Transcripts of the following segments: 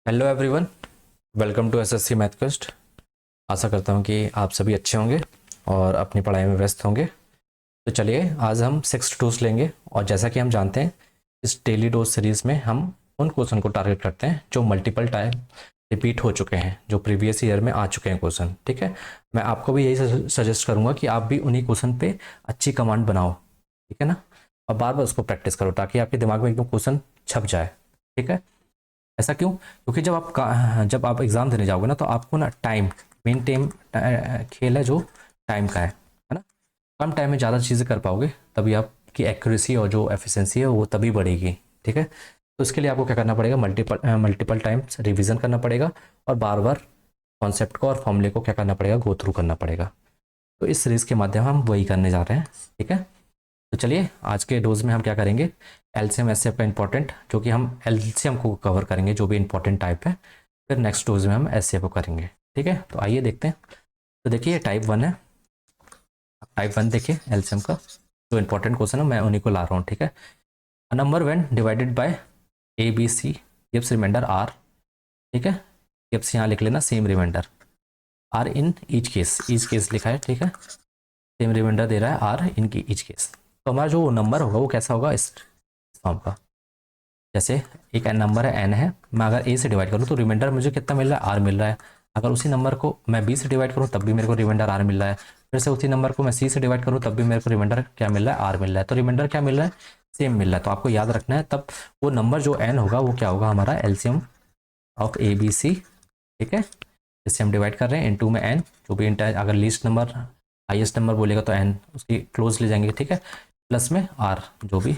Hello everyone, welcome to SSC math quest. आशा करता हूँ कि आप सभी अच्छे होंगे और अपनी पढ़ाई में व्यस्त होंगे। तो चलिए आज हम 6 डोज लेंगे और जैसा कि हम जानते हैं इस डेली डोज सीरीज़ में हम उन क्वेश्चन को टारगेट करते हैं जो मल्टीपल टाइम रिपीट हो चुके हैं, जो प्रीवियस ईयर में आ चुके हैं क्वेश्चन। ठीक है, मैं आपको भी यही सजेस्ट करूँगा कि आप भी उन्हीं क्वेश्चन पे अच्छी कमांड बनाओ। ठीक है ना, और बार बार उसको प्रैक्टिस करो ताकि आपके दिमाग में एकदम क्वेश्चन छप जाए। ठीक है, ऐसा क्यों? क्योंकि जब आप एग्ज़ाम देने जाओगे ना तो आपको ना टाइम, मेन टाइम खेल है जो टाइम का है ना। कम टाइम में ज़्यादा चीज़ें कर पाओगे, तभी आपकी एक्यूरेसी और जो एफिशिएंसी है वो तभी बढ़ेगी। ठीक है, तो इसके लिए आपको क्या करना पड़ेगा, मल्टीपल टाइम्स रिवीजन करना पड़ेगा और बार बार कॉन्सेप्ट को और फॉर्मूले को क्या करना पड़ेगा, गो थ्रू करना पड़ेगा। तो इस सीरीज़ के माध्यम हम वही करने जा रहे हैं। ठीक है, तो चलिए आज के डोज में हम क्या करेंगे, एलसीएम एससीएफ का इंपॉर्टेंट, जो कि हम एलसीएम को कवर करेंगे जो भी इंपॉर्टेंट टाइप है। फिर नेक्स्ट डोज में हम एससीएफ को करेंगे। ठीक है, तो आइए देखते हैं। तो देखिए टाइप 1 है। टाइप 1 देखिए एलसीएम का जो इंपॉर्टेंट क्वेश्चन है मैं उन्हीं को ला रहा हूँ। ठीक है, a number when divided by A B C gives remainder are. ठीक है, गिव्स यहाँ लिख लेना same remainder R in each case लिखा है। ठीक है, सेम रिमाइंडर दे रहा है आर इन की ईच केस। तो हमारा जो नंबर होगा वो कैसा होगा, इस फॉर्म का। जैसे एक एन नंबर है, एन है, मैं अगर ए से डिवाइड करूँ तो रिमाइंडर मुझे कितना मिल रहा है, आर मिल रहा है। अगर उसी नंबर को मैं बी से डिवाइड करूँ तब भी मेरे को रिमाइंडर आर मिल रहा है। फिर से उसी नंबर को मैं सी से डिवाइड करूँ तब भी मेरे को रिमाइंडर क्या मिल रहा है, आर मिल रहा है। तो रिमाइंडर क्या मिल रहा है, सेम मिल रहा है। तो आपको याद रखना है, तब वो नंबर जो एन होगा वो क्या होगा, हमारा LCM of A B C. ठीक है, इससे हम डिवाइड कर रहे हैं इनटू में एन, जो भी इंटर अगर लीस्ट नंबर हाईएस्ट नंबर बोलेगा तो एन उसकी क्लोज ले जाएंगे। ठीक है, प्लस में आर जो भी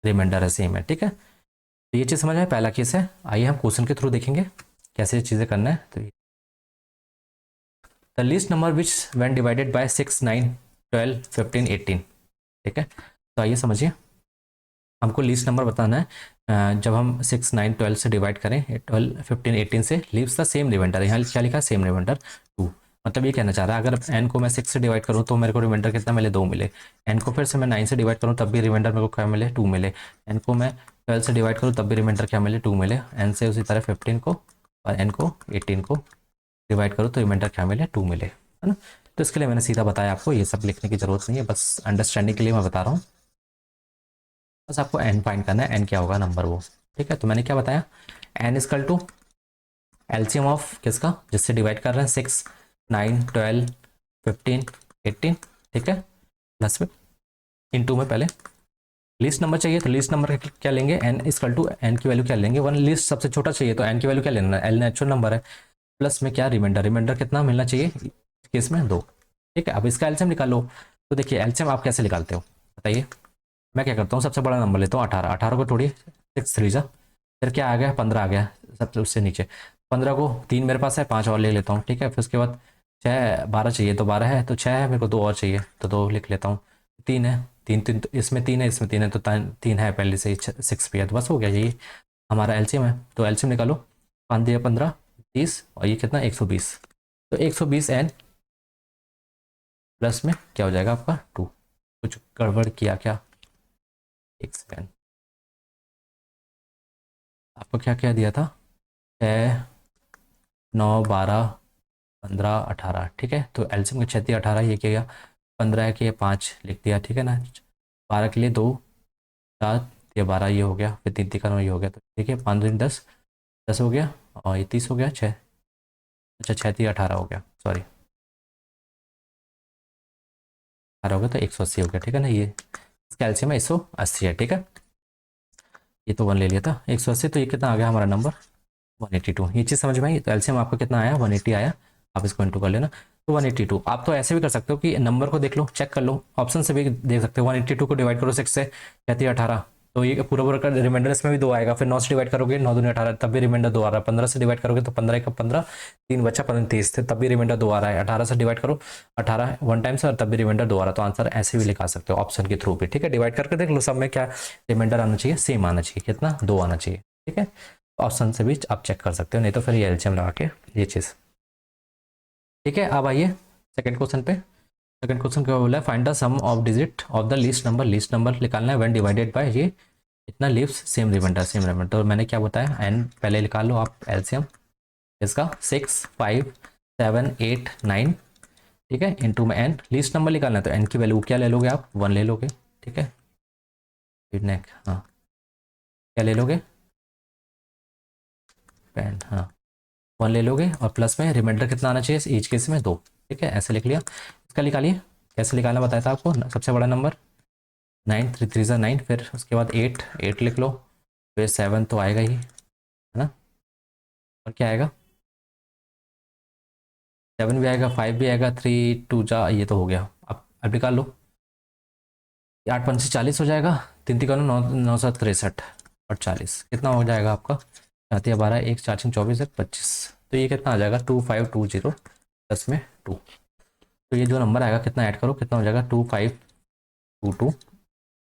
रिमाइंडर है सेम है। ठीक है, तो ये चीज़ समझ में, पहला केस है। आइए हम क्वेश्चन के थ्रू देखेंगे कैसे चीज़ें करना है। तो the least number which when divided bye 6 9 12 15 18। ठीक है, तो आइए समझिए, हमको लीस्ट नंबर बताना है। जब हम 6 9 12 से डिवाइड करें, 12 15 18 से लीव्स द सेम रिमाइंडर। यहाँ क्या लिखा है, सेम रिमाइंडर 2। मतलब ये कहना चाह रहा है अगर एन को मैं 6 से डिवाइड करूँ तो मेरे को रिमाइंडर कितना मिले, 2 मिले। एन को फिर से मैं 9 से डिवाइड करूँ तब भी रिमाइंडर मेरे को क्या मिले, 2 मिले। एन को मैं 12 से डिवाइड करूँ तब भी रिमाइंडर क्या मिले, 2 मिले। एन से उसी तरह 15 को और एन को 18 को डिवाइड करूँ तो रिमाइंडर क्या मिले, 2 मिले, है ना। तो इसके लिए मैंने सीधा बताया, आपको ये सब लिखने की जरूरत नहीं है, बस अंडरस्टैंडिंग के लिए मैं बता रहा हूँ। बस आपको एन फाइंड करना है, एन क्या होगा नंबर वो। ठीक है, तो मैंने क्या बताया, N equal to LCM of किसका, जिससे डिवाइड कर रहे हैं, 6 9 12 15 18। ठीक है, प्लस में इनटू में पहले लिस्ट नंबर चाहिए तो लिस्ट नंबर क्या लेंगे, एन इजकल टू एन की वैल्यू क्या लेंगे, वन लिस्ट सबसे छोटा चाहिए तो एन की वैल्यू क्या लेना है, एल नेचुरल नंबर है। प्लस में क्या, रिमाइंडर, रिमाइंडर कितना मिलना चाहिए इस केस में, 2। ठीक है, अब इसका एलसीएम निकालो। तो देखिए एलसीएम आप कैसे निकालते हो बताइए। मैं क्या करता हूँ, सबसे बड़ा नंबर लेता हूँ 18। 18 को तोड़िए, 6 3 जा, फिर क्या आ गया, 15 आ गया सबसे उससे नीचे। 15 को 3 मेरे पास है, 5 और ले लेता हूँ। ठीक है, फिर उसके बाद 6 12 चाहिए तो 12 है, तो 6 है, मेरे को 2 और चाहिए तो 2 लिख लेता हूँ। 3 है, 3 3 तो इसमें 3 है, इसमें 3 है, तो 3 है पहले से ही, 6 भी है, तो बस हो गया, यही हमारा एलसीएम है। तो एलसीएम निकालो, 5 दिया 15 30 और ये कितना 120। तो 120 एन प्लस में क्या हो जाएगा आपका 2। कुछ गड़बड़ किया क्या, एक सेकेंड, आपको क्या क्या दिया था, 6 9 12 15 18। ठीक है, तो एलसीएम का 6 दिया 18, ये क्या गया 15 के 5 लिख दिया। ठीक है ना, 12 के लिए 2 7 ये 12 ये हो गया, फिर 3 3 का 9 ये हो गया। तो ठीक है, 5 दिन 10 10 हो गया और ये 30 हो गया, 6 अच्छा 6 3 18 हो गया, सॉरी 18 हो गया, तो 180 हो गया। ठीक है ना, ये इसका एलसीएम है 180 है। ठीक है, ये तो 1 ले लिया था, 180, तो ये कितना आ गया हमारा नंबर 182। ये चीज़ समझ में आई। तो एलसीएम आपका कितना आया, 180 आया। आप इसको इंटू कर लेना, तो 182। आप तो ऐसे भी कर सकते हो कि नंबर को देख लो, चेक कर लो, ऑप्शन से भी देख सकते हो। 182 को डिवाइड करो 6 से, कहती है 18, तो ये पूरा पूरा कर रिमाइंडर इसमें भी 2 आएगा। फिर 9 से डिवाइड करोगे, 9 दूनी 18, तब भी रिमाइंडर 2 आ रहा है। 15 से डिवाइड करोगे तो 15 का 15, 3 बच्चा 35 थे, तब भी रिमाइंडर 2 आ रहा है। 18 से डिवाइड करो, 18 वन टाइम से, और तब भी रिमाइंडर 2 आ रहा है। तो आंसर ऐसे भी लिखा सकते हो ऑप्शन के थ्रू भी। ठीक है, डिवाइड करके देख लो, सब में क्या रिमाइंडर आना चाहिए, सेम आना चाहिए, कितना 2 आना चाहिए। ठीक है, ऑप्शन से भी आप चेक कर सकते हो, नहीं तो फिर ये एलसीएम लगा के ये चीज़। ठीक है, अब आइए सेकंड क्वेश्चन पे। सेकंड क्वेश्चन क्या बोला है, find the sum of digit of the least number. Least number निकालना है व्हेन डिवाइडेड बाय ये इतना leaves same remainder same remainder. तो मैंने क्या बताया, एन पहले निकाल लो आप एलसीएम इसका 6 5 7 8 9, ठीक है, इनटू में एन लीस्ट नंबर निकालना है तो एन की वैल्यू क्या ले लोगे आप, 1 ले लोगे, ठीक है। फिर नेक्स्ट हाँ क्या ले लोगे, पेन हाँ 1 ले लोगे और प्लस में रिमाइंडर कितना आना चाहिए ईच केस में 2, ठीक है, ऐसे लिख लिया। इसका निकालिए, कैसे निकालना बताया था आपको, सबसे बड़ा नंबर 9 3 3 9, फिर उसके बाद 8 8 लिख लो, फिर 7 तो आएगा ही, है ना, और क्या आएगा 7 भी आएगा, 5 भी आएगा, 3 2 जा, ये तो हो गया। अब निकाल लो, 8 5 से 40 हो जाएगा, 3 3 नौ 963 और 40 कितना हो जाएगा आपका, 4 12 1 4 6 24 1 25, तो ये कितना आ जाएगा 2520 प्लस में 2। तो ये जो नंबर आएगा कितना ऐड करो, कितना हो जाएगा 2522।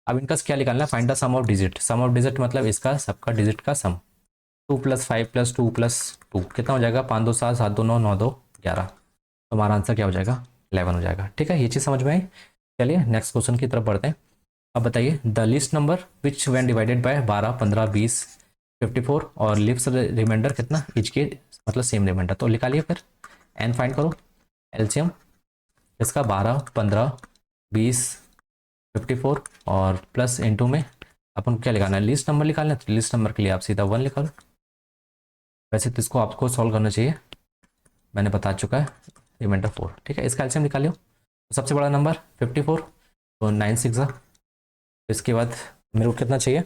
अब इनका क्या निकालना है, find the sum of digit. Sum of digit मतलब इसका सबका डिजिट का सम, 2 + 5 + 2 + 2 कितना हो जाएगा, 5 2 7 7 2 9 9 2 11। तो हमारा आंसर क्या हो जाएगा 11 हो जाएगा, ठीक है, ये चीज़ समझ में आई। चलिए नेक्स्ट क्वेश्चन की तरफ बढ़ते हैं। अब बताइए the list number which when divided bye 12 15 20 54 और लिव्स रिमाइंडर कितना ईच के मतलब सेम रिमाइंडर। तो निकालिए फिर एन फाइंड करो एलसीएम इसका 12 15 20 54 और प्लस इनटू में अपन को क्या लिखाना है, लिस्ट नंबर निकालना है, तो लिस्ट नंबर के लिए आप सीधा 1 लिखा लो। वैसे तो इसको आपको सॉल्व करना चाहिए, मैंने बता चुका है, रिमाइंडर 4, ठीक है। इसका एलसीएम निकालियो, तो सबसे बड़ा नंबर 54, तो 9 6 इसके बाद मेरे को कितना चाहिए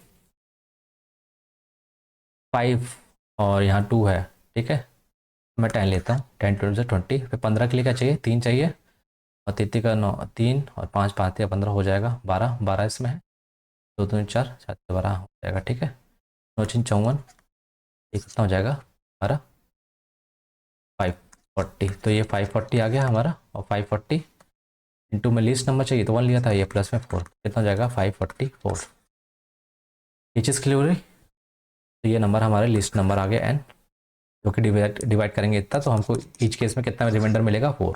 5 और यहाँ 2 है, ठीक है, मैं 10 लेता हूँ, 10 2 से 20, फिर 15 के लिए क्या चाहिए 3 चाहिए, और 33 का 9 3 और 5 5 या 15 हो जाएगा 12 12 इसमें है, 2 2 4 7 12 हो जाएगा, ठीक है, 9 3 54, ये कितना हो जाएगा हमारा 540। तो ये 540 आ गया हमारा, और 540 इंटू में लिस्ट नंबर चाहिए तो 1 लिया था, ये प्लस में 4 कितना हो जाएगा 544। ये चीज़ क्लियर हो रही, तो ये नंबर हमारे लिस्ट नंबर आ गया एन, जो कि डिवाइड करेंगे इतना तो हमको ईच केस में कितना रिमाइंडर मिलेगा 4,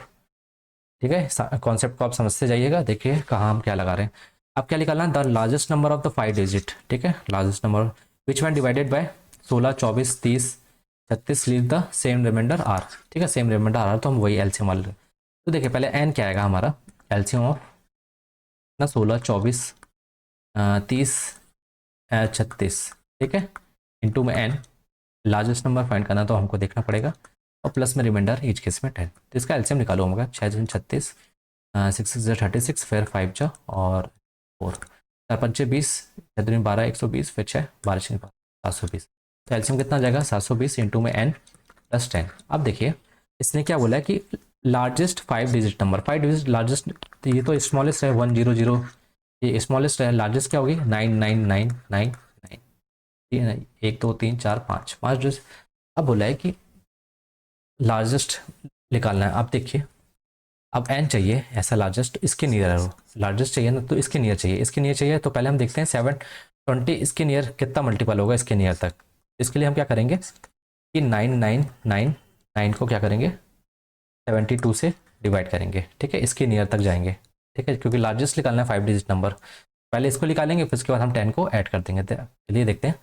ठीक है। कॉन्सेप्ट को आप समझते जाइएगा, देखिए कहाँ हम क्या लगा रहे हैं। अब क्या निकालना है, the largest number of the 5 digit, ठीक है, largest number which one divided by 16 24 30 36 leave the same remainder are, ठीक है, सेम रिमाइंडर आर, तो हम वही एलसीएम वाले। तो देखिए पहले एन क्या आएगा हमारा, एलसीएम ऑफ ना 16 24 30 36, ठीक है, इंटू में एन लार्जेस्ट नंबर फाइंड करना तो हमको देखना पड़ेगा, और प्लस में रिमाइंडर ईच केस में 10। तो इसका एलसीएम निकालो होगा 6 36 6 6 36, फिर 5 जा और 4 4 5 20 6 12 120, फिर 6 12 6 720। तो एलसीएम कितना आ जाएगा 720 इंटू में एन प्लस 10। अब देखिए इसने क्या बोला है कि largest 5 digit number, 5 digit largest, तो ये तो स्मॉलेस्ट है 1 0 0, ये स्मॉलेस्ट है, लार्जेस्ट क्या होगी 9 9 9 9 9, 1 2 3 4 5 5 डिजिट। अब बोला है कि लार्जेस्ट निकालना है। आप देखिए अब एन चाहिए ऐसा लार्जेस्ट, इसके नियर हो, लार्जेस्ट चाहिए ना तो इसके नियर चाहिए, इसके नियर चाहिए, तो पहले हम देखते हैं 720 इसके नियर कितना मल्टीपल होगा इसके नियर तक। इसके लिए हम क्या करेंगे कि 9 को क्या करेंगे 72 से डिवाइड करेंगे, ठीक है, इसके नियर तक जाएंगे, ठीक है, क्योंकि लार्जेस्ट निकालना है 5 डिजिट नंबर, पहले इसको निकालेंगे फिर उसके बाद हम 10 को ऐड कर देंगे। चलिए देखते हैं,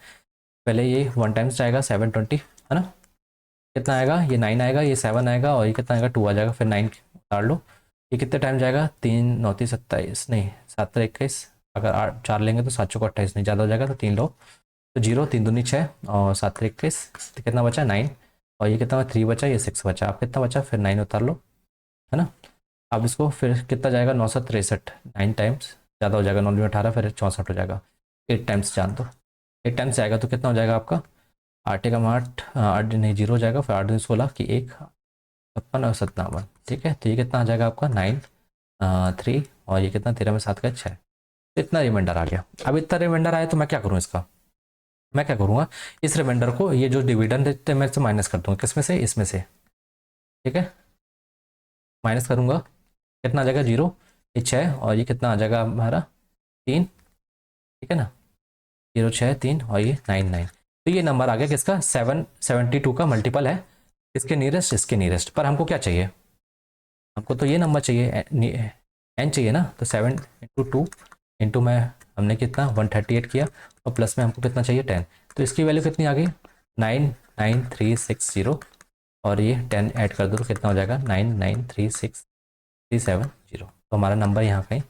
पहले ये 1 टाइम्स जाएगा 720, है ना, कितना आएगा ये 9 आएगा, ये 7 आएगा, और ये कितना आएगा 2 आ जाएगा, फिर 9 उतार लो, ये कितने टाइम जाएगा 3 9 3 27 नहीं 7 21, अगर 8 4 लेंगे तो 7 चौको 28 नहीं ज़्यादा हो जाएगा, तो 3 लो, तो 0 3 दूनी 6 और 7 21, तो कितना बचा 9, और ये कितना 3 बचा, ये 6 बचा, अब कितना बचा फिर 9 उतार लो, है ना। अब इसको फिर कितना जाएगा 963, 9 टाइम्स ज़्यादा हो जाएगा, 9 में 18 फिर 64 हो जाएगा, 8 टाइम्स जान दो, 8 टाइम्स जाएगा तो कितना हो जाएगा आपका 8 का 8 8 नहीं 0 हो जाएगा, फिर 8 16 की 1 56 और 57, ठीक है, तो ये कितना आ जाएगा आपका 9 3, और ये कितना 13 में 7 का 6, इतना रिमाइंडर आ गया। अब इतना रिमाइंडर आया तो मैं क्या करूँ इसका, मैं क्या करूँगा इस रिमाइंडर को, ये जो डिविडेंड देते हैं मैं इससे माइनस कर दूँगा, किस में से इसमें से, ठीक है, माइनस करूँगा कितना आ जाएगा 0, ये 6, और ये कितना आ जाएगा हमारा 3, ठीक है ना, 0 6 3 और ये 9 9, तो ये नंबर आ गया किसका 772 का मल्टीपल है इसके नियरेस्ट, इसके नियरेस्ट, पर हमको क्या चाहिए, हमको तो ये नंबर चाहिए एन चाहिए ना, तो 7 × 2 इंटू में हमने कितना 138 किया और प्लस में हमको कितना चाहिए 10, तो इसकी वैल्यू कितनी आ गई 99360 और ये 10 ऐड कर दो तो कितना हो जाएगा 9936370। तो हमारा नंबर यहाँ कहीं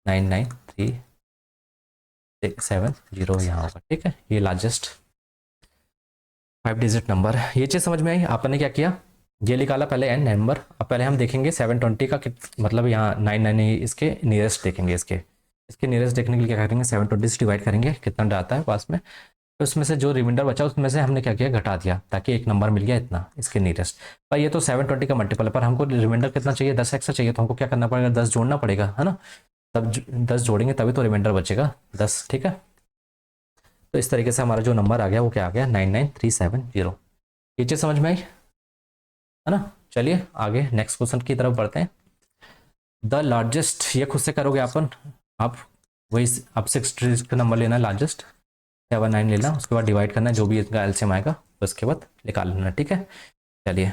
99370 यहाँ होगा। ठीक है, ये लार्जेस्ट 5 डिजिट नंबर। ये चीज़ समझ में आई। आपने क्या किया, ये निकाला पहले एन नंबर। अब पहले हम देखेंगे 720 का मतलब यहाँ 99 इसके नियरेस्ट देखेंगे। इसके नियरेस्ट देखने के लिए क्या करेंगे 720 से डिवाइड करेंगे, कितना जाता है पास में, तो उसमें से जो रिमाइंडर बचा उसमें से हमने क्या किया घटा दिया ताकि एक नंबर मिल गया इतना इसके नियरेस्ट। पर ये तो 720 का मल्टीपल है, पर हमको रिमाइंडर कितना चाहिए 10 एक्स्ट्रा चाहिए, तो हमको क्या करना पड़ेगा 10 जोड़ना पड़ेगा, है ना। तब 10 जोड़ेंगे तभी तो रिमाइंडर बचेगा 10। ठीक है, तो इस तरीके से हमारा जो नंबर आ गया वो क्या आ गया 99370। ये चीज़ समझ में आई, है ना। चलिए आगे नेक्स्ट क्वेश्चन की तरफ बढ़ते हैं। द लार्जेस्ट, ये खुद से करोगे अपन आप, वही अब 6 डिजिट का नंबर लेना है लार्जेस्ट 79 लेना, उसके बाद डिवाइड करना है जो भी इसका एलसीएम आएगा, तो उसके बाद निकाल लेना। ठीक है, चलिए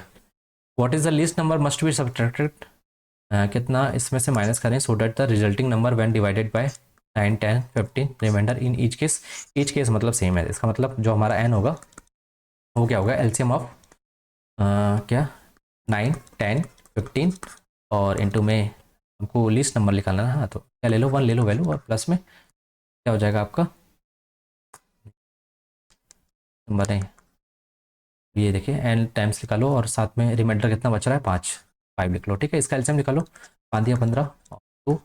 what is the least number must be subtracted, कितना इसमें से माइनस करें so that the resulting number when divided by 9 10 15 remainder in each case मतलब सेम है। इसका मतलब जो हमारा एन होगा वो क्या होगा एलसीएम ऑफ क्या 9 10 15 और इनटू में हमको लीस्ट नंबर निकालना है, हाँ तो क्या ले लो 1 ले लो वैल्यू, और प्लस में क्या हो जाएगा आपका नंबर है ये देखिए एन टाइम्स निकालो और साथ में रिमाइंडर कितना बच रहा है 5 लिख लो। ठीक है, इसका एलसीएम निकालो 5 दिया 15 और 2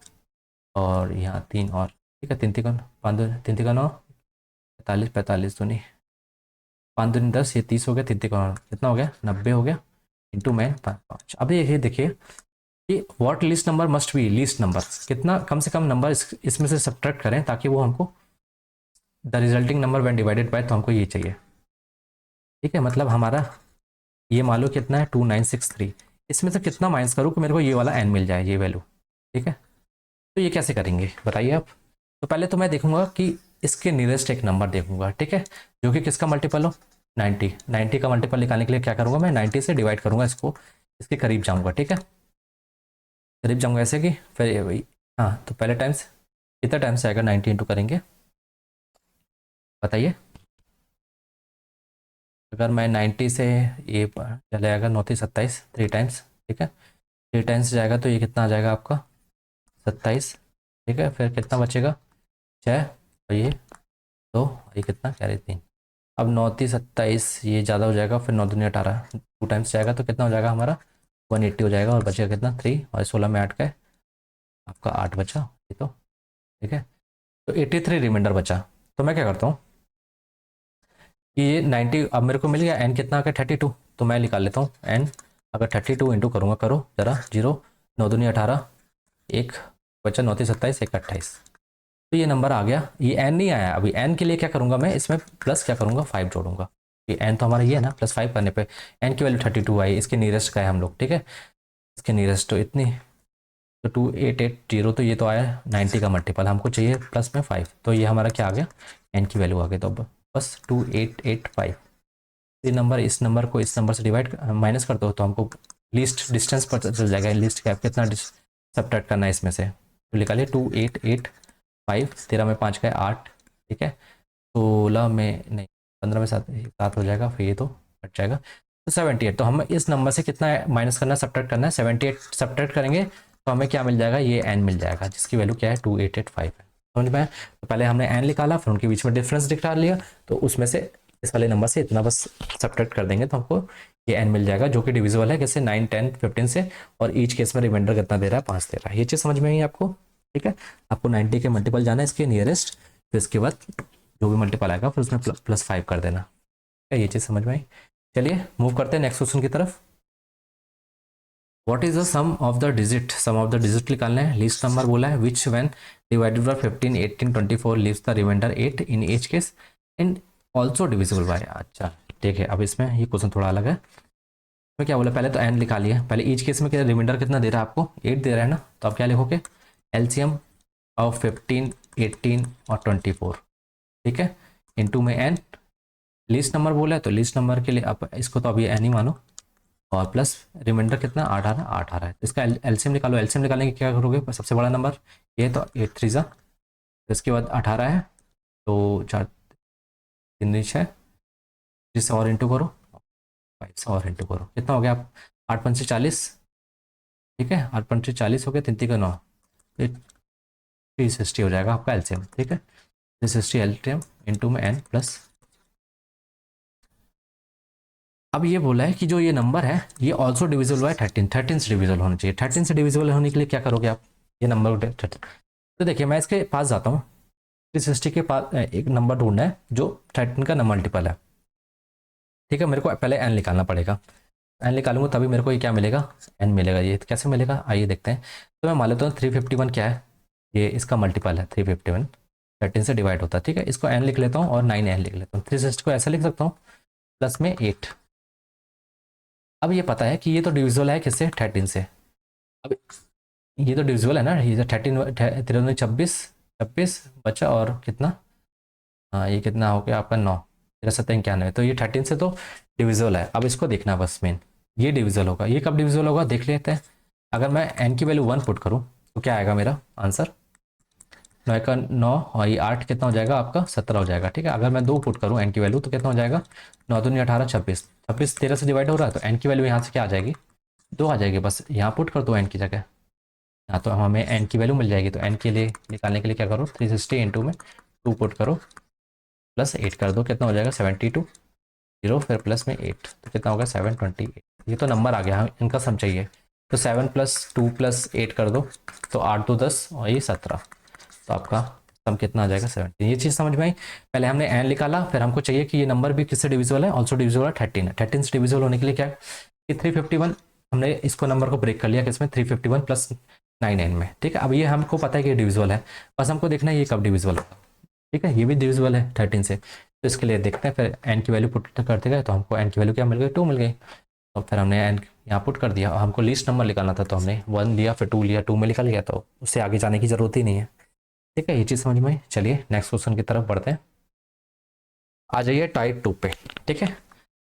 और यहाँ 3 और, ठीक है 3 3 5 3 3 9 45 45 तो नहीं 5 2 10, ये 30 हो गया, 3 3 कितना हो गया 90 हो गया इंटू मैन 5। अब ये देखिए कि what least number must B, least number कितना कम से कम नंबर इसमें से सब्ट्रैक्ट करें ताकि वो हमको the resulting number when divided bye, तो हमको ये चाहिए। ठीक है, मतलब हमारा ये मान लो कितना है 2963, इसमें से कितना माइनस करूँ कि मेरे को ये वाला एन मिल जाए ये वैल्यू। ठीक है, तो ये कैसे करेंगे बताइए आप। तो पहले तो मैं देखूंगा कि इसके नियरेस्ट एक नंबर देखूंगा, ठीक है, जो कि किसका मल्टीपल हो 90 का मल्टीपल निकालने के लिए क्या करूंगा मैं 90 से डिवाइड करूंगा इसको, इसके करीब जाऊंगा। ठीक है, करीब जाऊंगा ऐसे कि फिर ये वही, हाँ तो पहले टाइम्स कितना टाइम्स आएगा 90 इंटू करेंगे बताइए। अगर मैं 90 से ये चले आएगा 9 27 3 टाइम्स, ठीक है 3 टाइम्स जाएगा तो ये कितना आ जाएगा आपका 27। ठीक है, फिर कितना बचेगा 6 और ये 2, ये कितना कह रही 3। अब 9 27 ये ज़्यादा हो जाएगा, फिर 9 दूनी 18 2 टाइम्स जाएगा तो कितना हो जाएगा हमारा 180 हो जाएगा, और बचेगा कितना 3 और 16 में 8 का आपका 8 बचा ये तो। ठीक है, तो 83 रिमाइंडर बचा। तो मैं क्या करता हूँ कि ये 90 अब मेरे को मिल गया, एन कितना आ गया 32, तो मैं निकाल लेता हूँ एन। अगर 32 इंटू करूँगा, करो ज़रा 0 9 दूनी 18 एक बचा 9 27 1 28, तो ये नंबर आ गया। ये एन नहीं आया, अभी एन के लिए क्या करूँगा मैं इसमें प्लस क्या करूँगा 5 जोड़ूंगा, ये एन तो हमारा ये है ना, प्लस 5 करने पे एन की वैल्यू 32 आई, इसके नियरेस्ट का है हम लोग। ठीक है, इसके नियरेस्ट तो इतनी, तो 2880, तो ये तो आया 90 का मल्टीपल, हमको चाहिए प्लस में 5, तो ये हमारा क्या आ गया एन की वैल्यू आ गई। तो अब बस 2885 ये नंबर, इस नंबर को इस नंबर से डिवाइड माइनस कर दो तो हमको लीस्ट डिस्टेंस पता चल जाएगा, लीस्ट गैप कितना सब्ट्रैक्ट करना है इसमें से। तो निकालिए 2885, 13 में 5 का 8, ठीक है 16 में नहीं 15 में 7 हो जाएगा, फिर ये तो कट जाएगा तो 78। तो हमें इस नंबर से कितना माइनस करना है सब्ट्रैक्ट करना है 78, सब्ट्रैक्ट करेंगे तो हमें क्या मिल जाएगा ये एन मिल जाएगा, जिसकी वैल्यू क्या है 2885 है। समझ में? तो पहले हमने एन निकाला, फिर उनके बीच में डिफरेंस दिखा लिया, तो उसमें से इस वाले नंबर से इतना बस सब्ट्रैक्ट कर देंगे तो हमको ये एन मिल जाएगा, जो कि डिविजिबल है कैसे 9 10 15 से, और ईच केस में रिमाइंडर कितना दे रहा है 5 दे रहा है। ये चीज़ समझ में आई आपको? ठीक है, आपको 90 के मल्टीपल जाना है इसके नियरेस्ट, फिर इसके बाद जो भी मल्टीपल आएगा फिर उसमें +5 कर देना। ठीक है, ये चीज़ समझ में आई। चलिए मूव करते हैं नेक्स्ट क्वेश्चन की तरफ। What is the sum of the digit, sum of the digit निकालना है, लीस्ट नंबर बोला है which when divided by 15 18 24 leaves the remainder 8 in each case and also divisible by. अच्छा ठीक है, अब इसमें ये क्वेश्चन थोड़ा अलग है। इसमें क्या बोला, पहले तो एन लिखा लिया, पहले ईच केस में क्या रिमाइंडर कितना दे रहा है आपको 8 दे रहा है ना, तो आप क्या लिखोगे एलसीएम ऑफ 15 18 और 24, ठीक है इनटू में एन, लीस्ट नंबर बोला है तो लीस्ट नंबर के लिए आप इसको तो अभी एन ही मानो, और प्लस रिमाइंडर कितना 8 आ रहा है 8 आ रहा है, तो इसका एलसीएम निकालो। एलसीएम निकालने की क्या करोगे, सबसे बड़ा नंबर ये तो 8 3 ज़ा इसके बाद 18 है, तो 4 3 दूनी 6, जिससे और इंटू करो, 5 से और इंटू करो, कितना हो गया आप 8 5 से 40, ठीक है 8 5 से 40 हो गया, 3 3 का 9, 360 हो जाएगा आपका एलसीएम, ठीक है 360 एलसीएम इंटू में n प्लस। अब ये बोला है कि जो ये नंबर है ये ऑल्सो डिविजिबल बाय 13, 13 से डिविजिबल होना चाहिए। 13 से डिविजिबल होने के लिए क्या करोगे आप, ये नंबर को तो देखिए मैं इसके पास जाता हूँ, 360 के पास एक नंबर ढूंढना है जो 13 का मल्टीपल है, ठीक है मेरे को पहले n निकालना पड़ेगा, n निकालूंगा तभी मेरे को ये क्या मिलेगा, n मिलेगा। ये कैसे मिलेगा आइए देखते हैं। तो मैं मान लेता हूँ 351 क्या है, ये इसका मल्टीपल है 351, 13 से डिवाइड होता है, ठीक है इसको n लिख लेता हूँ और 9n लिख लेता हूँ, 360 को ऐसा लिख सकता हूँ प्लस में 8। अब ये पता है कि ये तो डिविजिबल है किससे, 13 से। अब ये तो डिविजिबल है ना, ये 13 13 26 26 बचा और कितना, हाँ ये कितना हो गया आपका 9 13 7 91, तो ये 13 से तो डिविजिबल है। अब इसको देखना बस मेन, ये डिविजिबल होगा, ये कब डिविजिबल होगा देख लेते हैं। अगर मैं n की वैल्यू 1 पुट करूँ तो क्या आएगा मेरा आंसर, 9 का 9 और ये 8 कितना हो जाएगा आपका 17 हो जाएगा, ठीक है। अगर मैं 2 पुट करूँ n की वैल्यू तो कितना हो जाएगा, 9 दूनी 18 26, 26 13 से डिवाइड हो रहा है तो n की वैल्यू यहाँ से क्या आ जाएगी 2 आ जाएगी, बस यहाँ पुट कर दो n की जगह, हाँ तो हमें n की वैल्यू मिल जाएगी। तो n के लिए निकालने के लिए क्या करो 360 इंटू में 2 पुट करो प्लस 8 कर दो, कितना हो जाएगा 72 0 फिर प्लस में 8 तो कितना होगा 728। ये तो नंबर आ गया, हाँ इनका सम चाहिए तो 7 + 2 + 8 कर दो तो 8 2 10 और ये 17, तो आपका सम कितना आ जाएगा 17। ये चीज़ समझ में आई। पहले हमने n निकाला, फिर हमको चाहिए कि ये नंबर भी किससे डिविजिबल है, ऑल्सो डिविजिबल है 13 है। 13 से डिविजिबल होने के लिए क्या है कि 351 हमने इसको नंबर को ब्रेक कर लिया किसमें 351 प्लस 9n में, ठीक है। अब ये हमको पता है कि ये डिविजिबल है, बस हमको देखना है ये कब डिविजिबल होगा, ठीक है। ये भी डिविजिबल है 13 से, तो इसके लिए देखते हैं फिर n की वैल्यू पुट करते गए तो हमको n की वैल्यू क्या मिल गई 2 मिल गई, तो फिर हमने n यहाँ पुट कर दिया। हमको लीस्ट नंबर निकालना था तो हमने 1 लिया फिर 2 लिया, 2 में निकल गया तो उससे आगे जाने की जरूरत ही नहीं है, ठीक है। ये चीज़ समझ में आई। चलिए नेक्स्ट क्वेश्चन की तरफ बढ़ते हैं, आ जाइए टाइप 2 पे, ठीक है।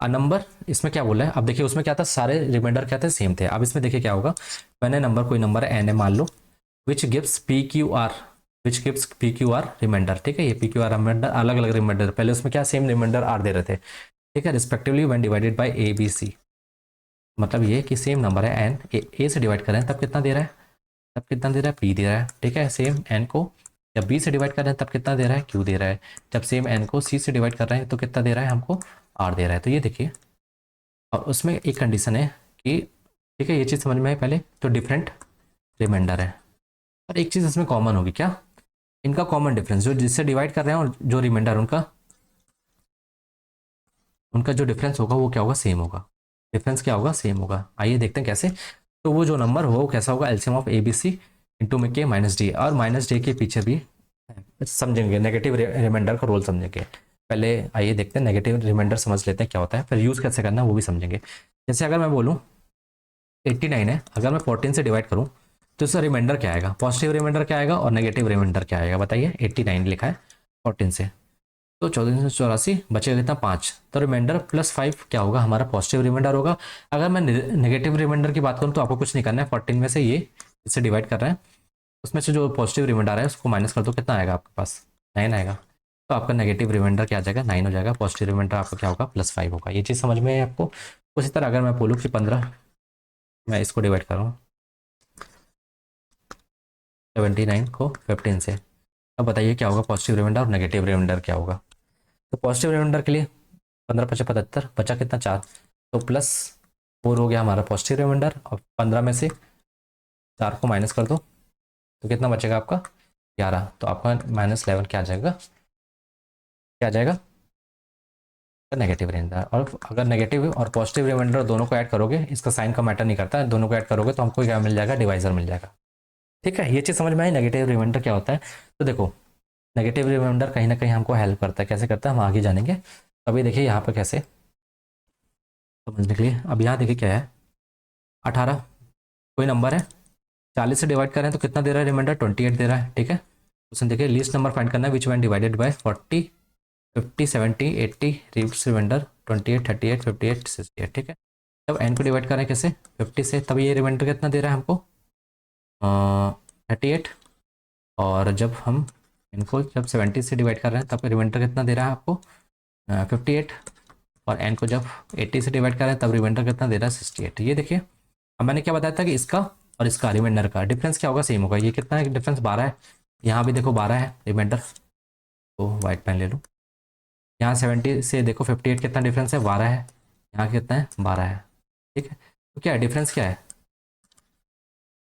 आ नंबर इसमें क्या बोला है, अब देखिए उसमें क्या था सारे रिमाइंडर क्या थे सेम थे। अब इसमें देखिए क्या होगा, मैंने नंबर कोई नंबर है n है मान लो, which gives P Q R, which gives P Q R remainder, ठीक है। ये पी क्यू आर रिमाइंडर अलग अलग रिमाइंडर, पहले उसमें क्या सेम रिमाइंडर आर दे रहे थे, ठीक है, respectively when divided by A B C. मतलब ये कि सेम नंबर है एन ए से डिवाइड कर रहे हैं तब कितना दे रहा है, तब कितना दे रहा है पी दे रहा है, ठीक है। सेम एन को जब बी से डिवाइड कर रहे हैं तब कितना दे रहा है क्यू दे रहा है, जब सेम एन को सी से डिवाइड कर रहे हैं तो कितना दे रहा है हमको आर दे रहा है। तो ये देखिए, और उसमें एक कंडीशन है कि ठीक है ये चीज़ समझ में आई पहले, तो डिफरेंट रिमाइंडर है। और एक चीज़ इसमें कॉमन होगी क्या, इनका कॉमन डिफरेंस जो जिससे डिवाइड कर रहे हैं और जो रिमाइंडर उनका उनका जो डिफरेंस होगा वो क्या होगा सेम होगा, डिफरेंस क्या होगा सेम होगा। आइए देखते हैं कैसे। तो वो जो नंबर हो वो कैसा होगा, LCM of A B C into में के माइनस डी, और माइनस डी के पीछे भी समझेंगे नेगेटिव रिमाइंडर का रोल समझेंगे। पहले आइए देखते हैं नेगेटिव रिमाइंडर समझ लेते हैं क्या होता है, फिर यूज़ कैसे करना है वो भी समझेंगे। जैसे अगर मैं बोलूँ 89 है, अगर मैं 14 से डिवाइड करूँ तो इसका रिमाइंडर क्या आएगा, पॉजिटिव रिमाइंडर क्या आएगा और नेगेटिव रिमाइंडर क्या आएगा बताइए। 89 लिखा है 14 से, तो 1484 बचेगा कितना 5, तो रिमाइंडर +5 क्या होगा हमारा पॉजिटिव रिमाइंडर होगा। अगर मैं नेगेटिव रिमाइंडर की बात करूँ तो आपको कुछ नहीं करना है, 14 में से ये इससे डिवाइड कर रहे हैं, उसमें से जो पॉजिटिव रिमाइंडर है उसको माइनस कर दो, कितना आएगा आपके पास 9 आएगा। तो आपका नेगेटिव रिमाइंडर क्या आ जाएगा 9 हो जाएगा, पॉजिटिव रिमाइंडर आपका क्या होगा +5 होगा। ये चीज़ समझ में है आपको। उसी तरह अगर मैं बोलूँ कि 15, मैं इसको डिवाइड कर रहा हूँ 79 को 15 से, अब बताइए क्या होगा पॉजिटिव रिमाइंडर और नेगेटिव रिमाइंडर क्या होगा। तो पॉजिटिव रिमाइंडर के लिए 15 × 5 = 75, बचा कितना 4, तो +4 हो गया हमारा पॉजिटिव रिमाइंडर, और 15 में से 4 को माइनस कर दो तो कितना बचेगा आपका 11, तो आपका -11 क्या आ जाएगा, क्या आ जाएगा नेगेटिव रिमाइंडर। और अगर नेगेटिव और पॉजिटिव रिमाइंडर दोनों को ऐड करोगे, इसका साइन का मैटर नहीं करता, दोनों को ऐड करोगे तो हमको क्या मिल जाएगा डिवाइजर मिल जाएगा, ठीक है। ये चीज़ समझ में आई नेगेटिव रिमाइंडर क्या होता है। तो देखो नेगेटिव रिमाइंडर कहीं ना कहीं हमको हेल्प करता है, कैसे करता है हम आगे जानेंगे। अभी देखिए यहाँ पर कैसे समझने के लिए, अब यहाँ देखिए क्या है 18 कोई नंबर है, 40 से डिवाइड कर रहे हैं तो कितना दे रहा है रिमाइंडर 28 दे रहा है, ठीक है। उसमें देखिए लीस्ट नंबर फाइंड करना है which one divided by 40 50 70 80 reads remainder 28 38 58 68, ठीक है। जब एन को डिवाइड कर रहे हैं कैसे 50 से, तब ये रिमाइंडर कितना दे रहा है हमको 38, और जब हम इनको जब 70 से डिवाइड कर रहे हैं तब रिमाइंडर कितना दे रहा है आपको 58, और एन को जब 80 से डिवाइड कर रहे हैं तब रिमाइंडर कितना दे रहा है 68। ये देखिए, अब मैंने क्या बताया था कि इसका और इसका रिमाइंडर का डिफरेंस क्या होगा, सेम होगा। ये कितना है डिफरेंस, 12 है। यहाँ भी देखो 12 है रिमाइंडर, तो वाइट पेन ले लो। यहाँ 70 से देखो 58 कितना डिफरेंस है, 12 है। यहाँ कितना है, 12 है। ठीक है, तो क्या है डिफरेंस, क्या है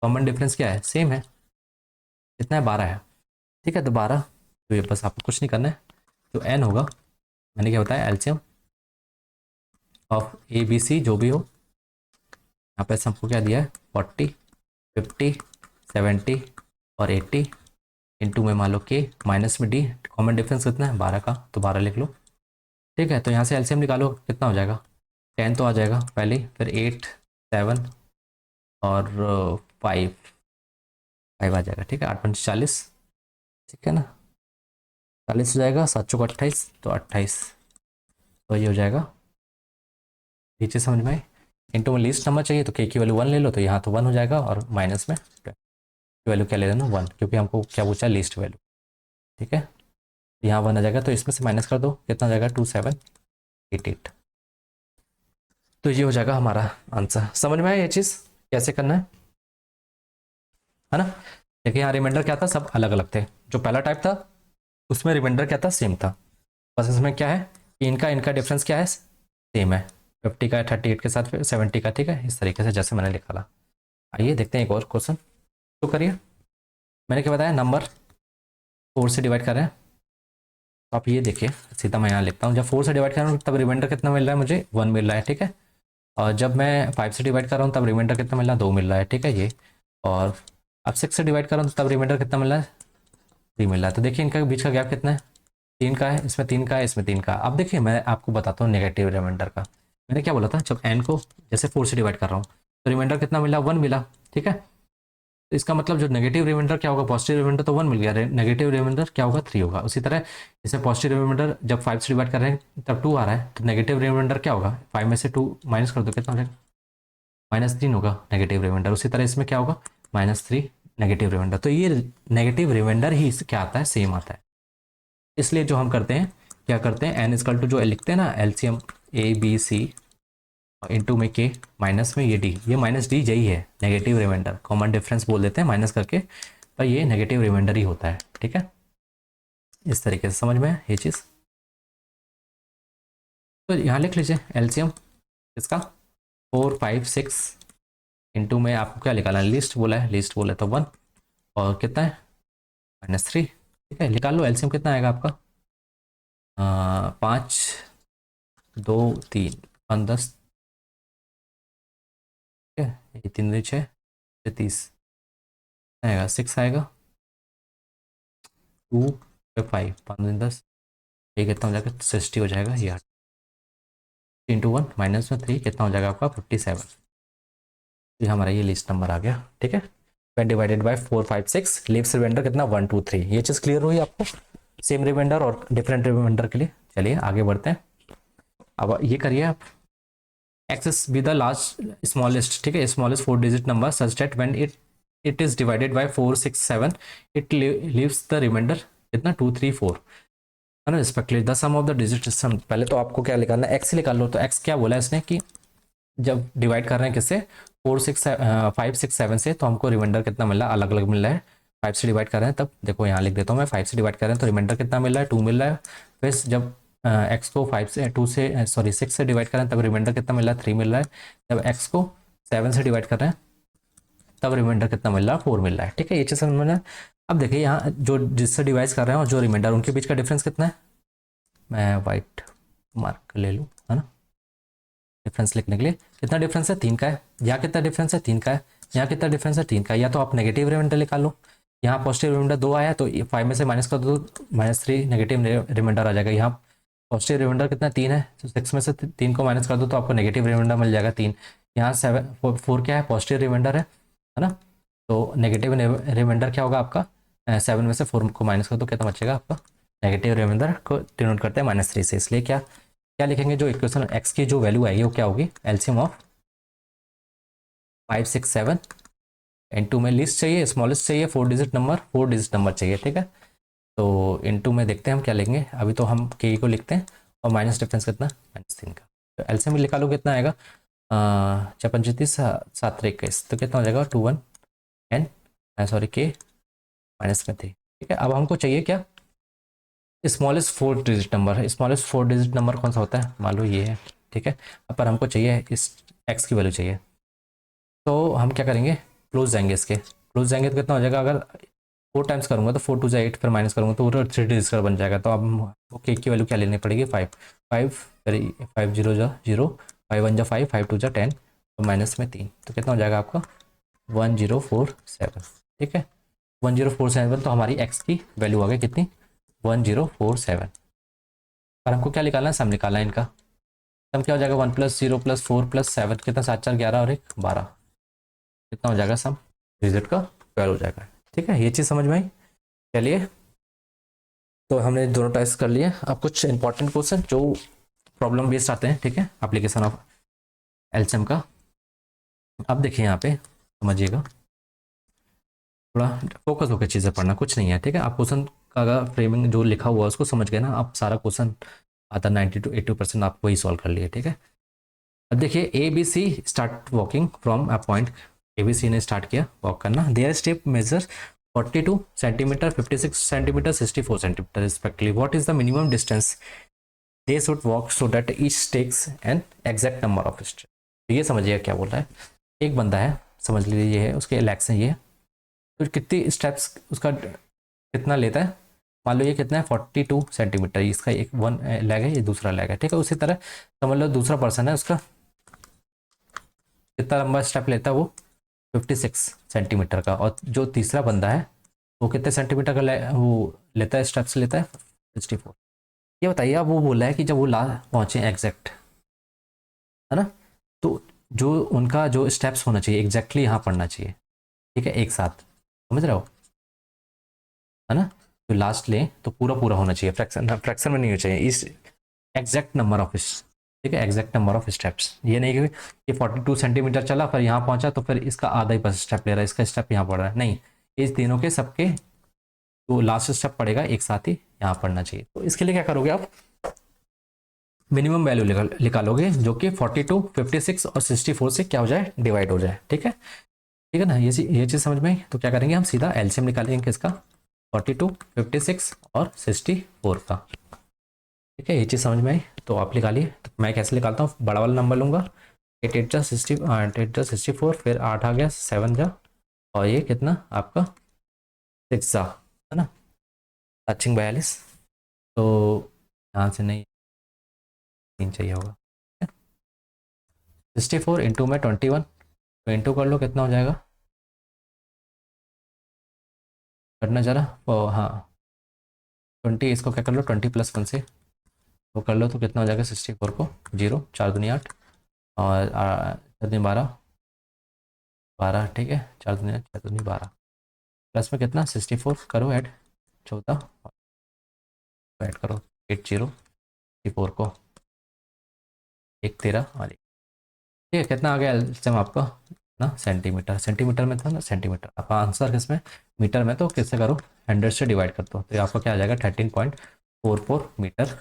कॉमन डिफरेंस, क्या है, सेम है। कितना है, 12 है। ठीक है, तो 12, तो ये बस आपको कुछ नहीं करना है। तो एन होगा, मैंने क्या बताया, LCM of A B C जो भी हो, यहाँ पे सबको क्या दिया है, 40, 50, 70 और 80 इंटू में मान लो के, माइनस में डी, कॉमन डिफरेंस कितना है, 12 का, तो 12 लिख लो। ठीक है, तो यहाँ से एलसीएम निकालो, कितना हो जाएगा, 10 तो आ जाएगा पहले ही, फिर 8, 7 और 5, 5 आ जाएगा। ठीक है, 8 5 40, ठीक है ना, 40 हो जाएगा, 7 चौक 28, तो 28, तो ये हो जाएगा। नीचे समझ में आई। इंटू में लीस्ट नंबर चाहिए तो के की वैल्यू 1 ले लो, तो यहाँ तो 1 हो जाएगा, और माइनस में वैल्यू क्या ले लेना, 1, क्योंकि हमको क्या पूछा है, लीस्ट वैल्यू। ठीक है, यहाँ 1 आ जाएगा, तो इसमें से माइनस कर दो, कितना हो जाएगा, 2788। तो ये हो जाएगा हमारा आंसर। समझ में आया ये चीज़ कैसे करना है ना। देखिए यहाँ रिमाइंडर क्या था, सब अलग अलग थे। जो पहला टाइप था उसमें रिमाइंडर क्या था, सेम था। बस इसमें क्या है कि इनका इनका डिफरेंस क्या है, सेम है। 50 का 38 के साथ फिर 70 का। ठीक है, इस तरीके से जैसे मैंने लिखा था। आइए देखते हैं एक और क्वेश्चन, तो करिए। मैंने क्या बताया, नंबर 4 से डिवाइड कर रहे हैं, तो आप ये देखिए, सीधा मैं यहाँ लिखता हूँ। जब 4 से डिवाइड कर रहा हूँ तब रिमाइंडर कितना मिल रहा है मुझे, 1 मिल रहा है। ठीक है, और जब मैं 5 से डिवाइड कर रहा हूँ तब रिमाइंडर कितना मिल रहा है, 2 मिल रहा है। ठीक है, ये, और अब 6 से डिवाइड कर रहा हूँ तब रिमाइंडर कितना मिल रहा है, 3 मिल रहा है। तो देखिए इनका बीच का गैप कितना है, 3 का है, इसमें 3 का है, इसमें 3 का। अब देखिए मैं आपको बताता हूँ नेगेटिव रिमाइंडर का। मैंने क्या बोला था, जब एन को जैसे 4 से डिवाइड कर रहा हूँ तो रिमाइंडर कितना मिला, 1 मिला। ठीक है, तो इसका मतलब जो नेगेटिव रिमाइंडर क्या होगा, पॉजिटिव रिमाइंडर तो 1 मिल गया, नेगेटिव रिमाइंडर क्या होगा, 3 होगा। उसी तरह जैसे पॉजिटिव रिमाइंडर जब 5 से डिवाइड कर रहे हैं तब 2 आ रहा है, तो नेगेटिव रिमाइंडर क्या होगा, 5 में से 2 माइनस कर दो, कितना हो जाएगा, -3 होगा नेगेटिव रिमाइंडर। उसी तरह इसमें क्या होगा, -3 नेगेटिव रिमाइंडर। तो ये नेगेटिव रिमाइंडर ही क्या आता है, सेम आता है। इसलिए जो हम करते हैं, क्या करते हैं, एन इजकल टू जो लिखते हैं ना, LCM A B C into में के, माइनस में ये डी, ये माइनस डी यही है नेगेटिव रिमाइंडर, कॉमन डिफरेंस बोल देते हैं माइनस करके, पर ये नेगेटिव रिमाइंडर ही होता है। ठीक है, इस तरीके से समझ में है ये चीज़। तो यहाँ लिख लीजिए एलसीएम इसका 4 5 6 इंटू में आपको क्या निकालना है, लिस्ट बोला है, लिस्ट बोला है तो 1, और कितना है, -3। ठीक है, निकाल लो एलसीएम, कितना आएगा आपका, 5 2 3 5 10। ठीक है, ये 3 2 6 30 आएगा, 6 आएगा, 2 5 5 10, ये कितना हो जाएगा, 60 हो जाएगा। ये 8 × 1 माइनस में 3 कितना हो जाएगा आपका, 57। ये हमारा ये लिस्ट नंबर आ गया। ठीक है, 10 डिवाइडेड बाय 4 5 6, लीव्स रिमाइंडर कितना, 1 2 3। ये चीज़ क्लियर हुई आपको, सेम रिमाइंडर और डिफरेंट रिमाइंडर के लिए। चलिए आगे बढ़ते हैं। अब ये करिए आप, access with the last smallest, ठीक है, smallest 4 digit number such that when it is divided by 4 6 7 it leaves the remainder कितना, 2 3 4 है ना, respectively the sum of the digit system. पहले तो आपको क्या निकालना है, एक्स निकाल लो। तो एक्स क्या बोला है इसने कि जब डिवाइड कर रहे हैं किससे, 4 6 5 6 7 से, तो हमको रिमाइंडर कितना मिल रहा है, अलग अलग मिल रहा है। 5 से डिवाइड कर रहे हैं तब देखो यहाँ लिख देता हूँ मैं, 5 से डिवाइड कर रहे हैं तो रिमाइंडर कितना मिल रहा है, 2 मिल रहा है। फिर जब एक्स को 5 से 2 से सॉरी 6 से डिवाइड कर रहे हैं तब रिमाइंडर कितना मिल रहा है, 3 मिल रहा है। जब एक्स को 7 से डिवाइड कर रहे हैं तब रिमाइंडर कितना मिल रहा है, 4 मिल रहा है। ठीक है, ये चीज़ समझ में आया। अब देखिए यहाँ जो जिससे डिवाइड कर रहे हैं और जो रिमाइंडर, उनके बीच का डिफरेंस कितना है, मैं वाइट मार्क ले लूँ, है ना, डिफरेंस लिखने के लिए। कितना डिफरेंस है, 3 का है। यहाँ कितना डिफरेंस है, 3 का है। यहाँ कितना डिफरेंस है, 3 का है। या तो आप नेगेटिव रिमाइंडर निकाल लो, यहाँ पॉजिटिव रिमाइंडर 2 आया तो 5 में से माइनस कर दो, -3 नेगेटिव रिमाइंडर आ जाएगा। यहाँ पॉजिटिव रिमाइंडर कितना, 3 है, तो 6 में से 3 को माइनस कर दो तो आपको नेगेटिव रिमाइंडर मिल जाएगा 3। यहाँ 4 क्या है, पॉजिटिव रिमाइंडर है ना, तो नेगेटिव रिमाइंडर क्या होगा आपका, 7 में से 4 को माइनस कर दो, कितना बचेगा आपका, नेगेटिव रिमाइंडर को डिनोट करते हैं -3 से। इसलिए क्या क्या लिखेंगे, जो इक्वेशन एक्स की जो वैल्यू आएगी वो क्या होगी, एलसीएम ऑफ 5 6 7 इंटू में लिस्ट चाहिए, स्मॉलेस्ट चाहिए, 4 डिजिट नंबर चाहिए। ठीक है, तो इनटू में देखते हैं हम क्या लेंगे। अभी तो हम के को लिखते हैं और माइनस डिफरेंस कितना, -3 का। तो एलसीएम निकालो कितना आएगा, 4 × 35 7 × 21, तो कितना हो जाएगा 21 एन सॉरी के -3। ठीक है, अब हमको चाहिए क्या, smallest 4 digit number. Smallest 4 digit number कौन सा होता है, मान लो ये है। ठीक है, अब पर हमको चाहिए इस एक्स की वैल्यू चाहिए, तो हम क्या करेंगे, क्लोज जाएंगे इसके। क्लोज जाएंगे तो कितना हो जाएगा, अगर 4 टाइम्स करूंगा तो 4 2 8, फिर माइनस करूंगा तो वो 3 डिजिट का बन जाएगा। तो अब के की वैल्यू क्या लेनी पड़ेगी, 5 5 फिर 5 0 जा 0, 5 1 जा 5, 5 2 जा 10, तो माइनस में 3, तो कितना हो जाएगा आपका 1047। ठीक है, 1047, तो हमारी एक्स की वैल्यू आ गई कितनी, 1047। और हमको क्या निकालना है, सम निकालना है इनका। सम क्या हो जाएगा, 1 + 0 + 4 + 7, कितना 7 4 11 और 1 12, कितना हो जाएगा सम, डिजिट का 12 हो जाएगा। ठीक है, ये चीज़ समझ में आई। चलिए, तो हमने दोनों टेस्ट कर लिए। अब कुछ इंपॉर्टेंट क्वेश्चन जो प्रॉब्लम बेस्ड आते हैं, ठीक है, एप्लीकेशन ऑफ एलसीएम का। अब देखिए यहाँ पे समझिएगा, थोड़ा फोकस होकर चीज़ें पढ़ना, कुछ नहीं है। ठीक है, आप क्वेश्चन का अगर फ्रेमिंग जो लिखा हुआ है उसको समझ गए ना, आप सारा क्वेश्चन आता 90 to 80% आप वही सॉल्व कर लिए। ठीक है, अब देखिए A B C start walking from a point, A B C ने स्टार्ट किया वॉक करना। Their step measure 42 centimeter, 56 centimeter, 64 centimeter respectively. What is the minimum distance they should walk so that each takes an exact number of step. तो ये समझिएगा क्या बोल रहा है, एक बंदा है, समझ लीजिए ये है, उसके लेग्स हैं ये, तो कितनी स्टेप्स उसका कितना लेता है, मान लो ये कितना है 42 सेंटीमीटर, इसका एक वन लेग है, ये दूसरा लेग है। ठीक है, उसी तरह समझ लो दूसरा पर्सन है, उसका कितना लंबा स्टेप लेता है वो 56 सेंटीमीटर का, और जो तीसरा बंदा है वो कितने सेंटीमीटर का वो लेता है, स्टेप्स लेता है 64। ये बताइए, अब वो बोला है कि जब वो पहुंचे एग्जैक्ट, है ना, तो जो उनका जो स्टेप्स होना चाहिए एग्जैक्टली यहाँ पढ़ना चाहिए। ठीक है, एक साथ, समझ रहे हो, है ना, तो लास्ट ले तो पूरा पूरा होना चाहिए, फ्रैक्शन फ्रैक्शन में नहीं होना चाहिए, इस एग्जैक्ट नंबर ऑफ, ठीक है, एग्जैक्ट नंबर ऑफ स्टेप्स। ये नहीं कि ये 42 सेंटीमीटर चला फिर यहाँ पहुंचा तो फिर इसका आधा ही बस स्टेप ले रहा है, इसका स्टेप यहाँ पड़ रहा है, नहीं, इस तीनों के सबके तो लास्ट स्टेप पड़ेगा एक साथ ही यहाँ पढ़ना चाहिए। तो इसके लिए क्या करोगे आप, मिनिमम वैल्यू निकालोगे जो कि 42 56 और 64 से क्या हो जाए, डिवाइड हो जाए। ठीक है, ठीक है ना, ये चीज़ समझ में आई। तो क्या करेंगे हम, सीधा एलसीएम निकालेंगे किसका, 42 56 और 64 का। ठीक है, ये चीज़ समझ में आई, तो आप निकालिए। तो मैं कैसे निकालता हूँ, बड़ा वाला नंबर लूंगा, 8 8 जा 60, 8 जा 64, फिर 8 आ गया, 7 जा, और ये कितना आपका 6 जा, है ना, टचिंग 42। तो यहाँ से नहीं, 3 चाहिए होगा। 64 इंटू में 21, तो इंटू कर लो कितना हो जाएगा, करना जरा, ओ हाँ 20, इसको क्या कर लो 20 + 1 से वो कर लो, तो कितना हो जाएगा 64 को 0 4 दूनी 8 और 4 दूनी 12 12, ठीक है, 4 दूनी 8 6 दूनी 12, प्लस में कितना 64 करो ऐड, 14 ऐड करो 80 64 को 1 13 और 1, ठीक है, कितना आ गया एलसीएम आपका ना, सेंटीमीटर, सेंटीमीटर में था ना, सेंटीमीटर। आप आंसर किस में, मीटर में, तो किससे करो 100 से डिवाइड कर दो, तो ये आपका क्या आ जाएगा 13.44 मीटर।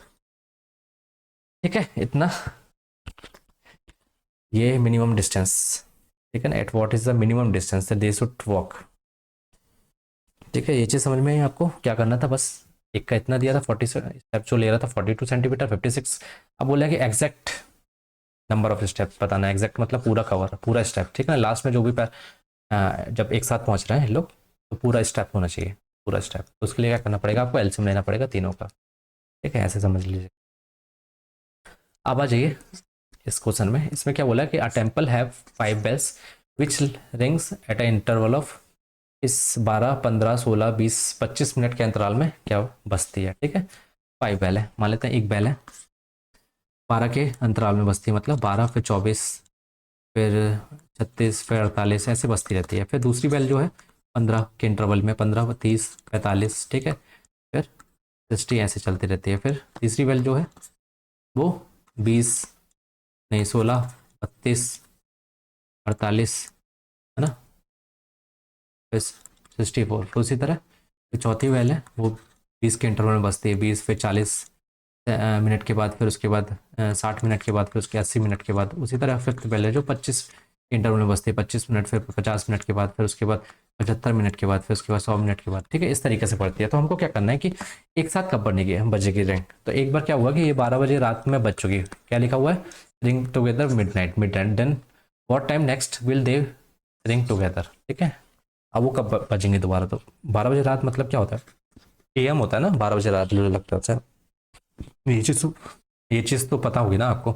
ठीक है, इतना ये मिनिमम डिस्टेंस। ठीक है ना, at what is the minimum distance they should walk. ठीक है, ये चीज़ समझ में आई आपको, क्या करना था बस, एक का इतना दिया था 40 स्टेप जो ले रहा था 42 सेंटीमीटर 56, अब बोला कि एग्जैक्ट नंबर ऑफ स्टेप बताना, एग्जैक्ट मतलब पूरा कवर पूरा स्टेप। ठीक है ना, लास्ट में जो भी जब एक साथ पहुंच रहे हैं लोग तो पूरा स्टेप होना चाहिए, पूरा स्टेप। तो उसके लिए क्या करना पड़ेगा, आपको एलसीएम लेना पड़ेगा तीनों का। ठीक है, ऐसे समझ लीजिए। अब आ जाइए इस क्वेश्चन में, इसमें क्या बोला है कि a temple have 5 bells which rings at a interval of, is 12 15 16 20 25 minute के अंतराल में क्या बजती है। ठीक है, 5 बैल है, मान लेते हैं एक बैल है 12 के अंतराल में बजती है, मतलब 12 फिर 24 फिर 36 फिर 48 ऐसे बजती रहती है। फिर दूसरी बैल जो है 15 के इंटरवल में, 15 30 45, ठीक है, फिर 60 ऐसे चलती रहती है। फिर तीसरी बैल जो है वो 20 नहीं 16 32 48, है ना, फिर 64। तो उसी तरह जो चौथी बैल है वो 20 के इंटरवल में बजती है, 20 फिर 40 मिनट के बाद, फिर उसके बाद 60 मिनट के बाद, फिर उसके 80 मिनट के बाद। उसी तरह फिर पहले जो 25 इंटरवल में बजती है, 25 मिनट, फिर 50 मिनट के बाद, फिर उसके बाद 75 मिनट के बाद, फिर उसके बाद 100 मिनट के बाद। ठीक है, इस तरीके से पड़ती है। तो हमको क्या करना है कि एक साथ कब बजेगी रिंग। तो एक बार क्या हुआ कि ये 12 बजे रात में बज चुकी, क्या लिखा हुआ है, ring together midnight, then what time next will they ring together. ठीक है, अब वो कब बजेंगे दोबारा। तो 12 बजे रात मतलब क्या होता है, एएम होता है ना, 12 बजे रात मुझे लगता है। ये चीज़ तो पता होगी ना आपको।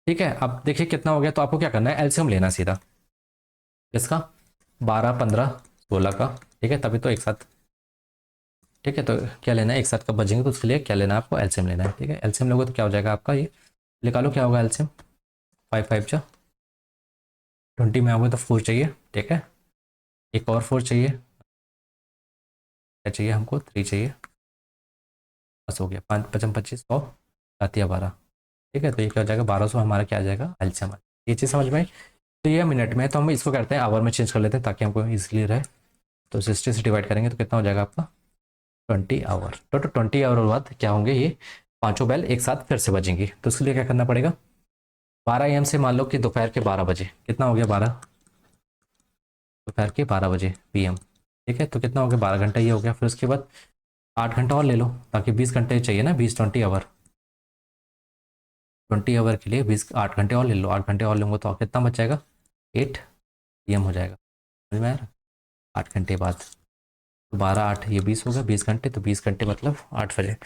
ठीक है, अब देखिए कितना हो गया। तो आपको क्या करना है, एलसीएम लेना सीधा इसका, 12 15 16 का। ठीक है, तभी तो एक साथ। ठीक है, तो क्या लेना है, एक साथ कब बजेंगे, तो उसके लिए क्या लेना है आपको, एलसीएम लेना है। ठीक है, एलसीएम लोगे तो क्या हो जाएगा आपका, ये निकालो क्या होगा एलसीएम। 5 5 20 में आओगे तो 4 चाहिए। ठीक है, एक और 4 चाहिए, क्या चाहिए हमको, 3 चाहिए। बस हो गया, 5 5 25 100 सातिया 12। ठीक है, तो ये क्या हो जाएगा, 1200 हमारा क्या आ जाएगा एलसीएम। ये चीज़ समझ में आई। तो ये मिनट में है, तो हम इसको करते हैं आवर में चेंज कर लेते हैं ताकि हमको इजीली रहे। तो 60 से डिवाइड करेंगे तो कितना हो जाएगा आपका, 20 आवर। तो 20 आवर बाद क्या होंगे, ये पांचों बैल एक साथ फिर से बजेंगी। तो उसके लिए क्या करना पड़ेगा, 12 AM से मान लो कि दोपहर के 12 बजे, कितना हो गया 12, दोपहर के 12 बजे PM। ठीक है, तो कितना हो गया, 12 घंटा ये हो गया। फिर उसके बाद 8 घंटा और ले लो, ताकि 20 घंटे चाहिए ना, 20 20 आवर। 20 आवर के लिए 8 घंटे और ले लो, 8 घंटे और लेंगे तो कितना बच जाएगा, 8 PM हो जाएगा। समझ में आया ना? 8 घंटे बाद, तो 12 8 ये 20 हो गया, 20 घंटे, तो 20 घंटे मतलब 8 बजे,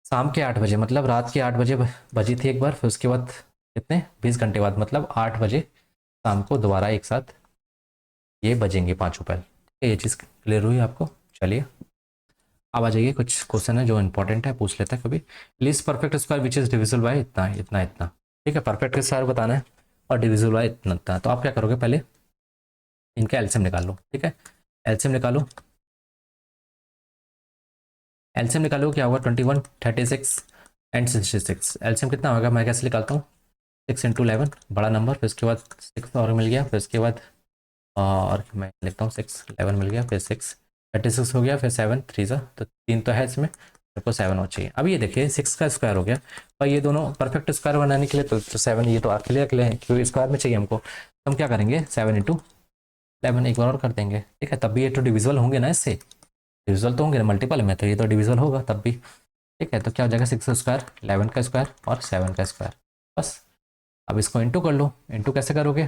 शाम के 8 बजे मतलब रात के 8 बजे बजी थी एक बार। फिर उसके बाद कितने, 20 घंटे बाद, मतलब 8 बजे शाम को दोबारा एक साथ ये बजेंगे पाँचों पैल। ठीक है, ये चीज़ क्लियर हुई आपको। चलिए अब आ जाइए, कुछ क्वेश्चन है जो इंपॉर्टेंट है, पूछ लेते हैं कभी। List perfect square which is divisible bye इतना इतना इतना। ठीक है, परफेक्ट स्क्वायर बताना है और डिविजिबल बाय इतना इतना। तो आप क्या करोगे, पहले इनका एलसीएम निकाल लो। ठीक है, एलसीएम निकालो, एलसीएम निकालो, क्या होगा, 21 36 एंड 66। एलसीएम कितना होगा, मैं कैसे निकालता हूँ, 6 × 11 बड़ा नंबर, फिर उसके बाद 6 और मिल गया, फिर उसके बाद और मैं लिखता हूँ 6 11 मिल गया, फिर 6 36 हो गया, फिर 7 3 सा, तो 3 तो है इसमें, मेरे को 7 और चाहिए। अब ये देखिए 6 का स्क्वायर हो गया, और ये दोनों परफेक्ट स्क्वायर बनाने के लिए तो 7 ये तो क्लियर क्लियर है, क्योंकि स्क्वायर में चाहिए हमको। तो हम क्या करेंगे, 7 × 11 एक बार और कर देंगे। ठीक है, तब भी ये तो डिविजिबल होंगे ना, इससे डिविजिबल तो होंगे ना, मल्टीपल में तो ये तो डिविजिबल होगा तब भी। ठीक है, तो क्या हो जाएगा, 6 का स्क्वायर, 11 का स्क्वायर और 7 का स्क्वायर, बस। अब इसको इंटू कर लो, इंटू कैसे करोगे,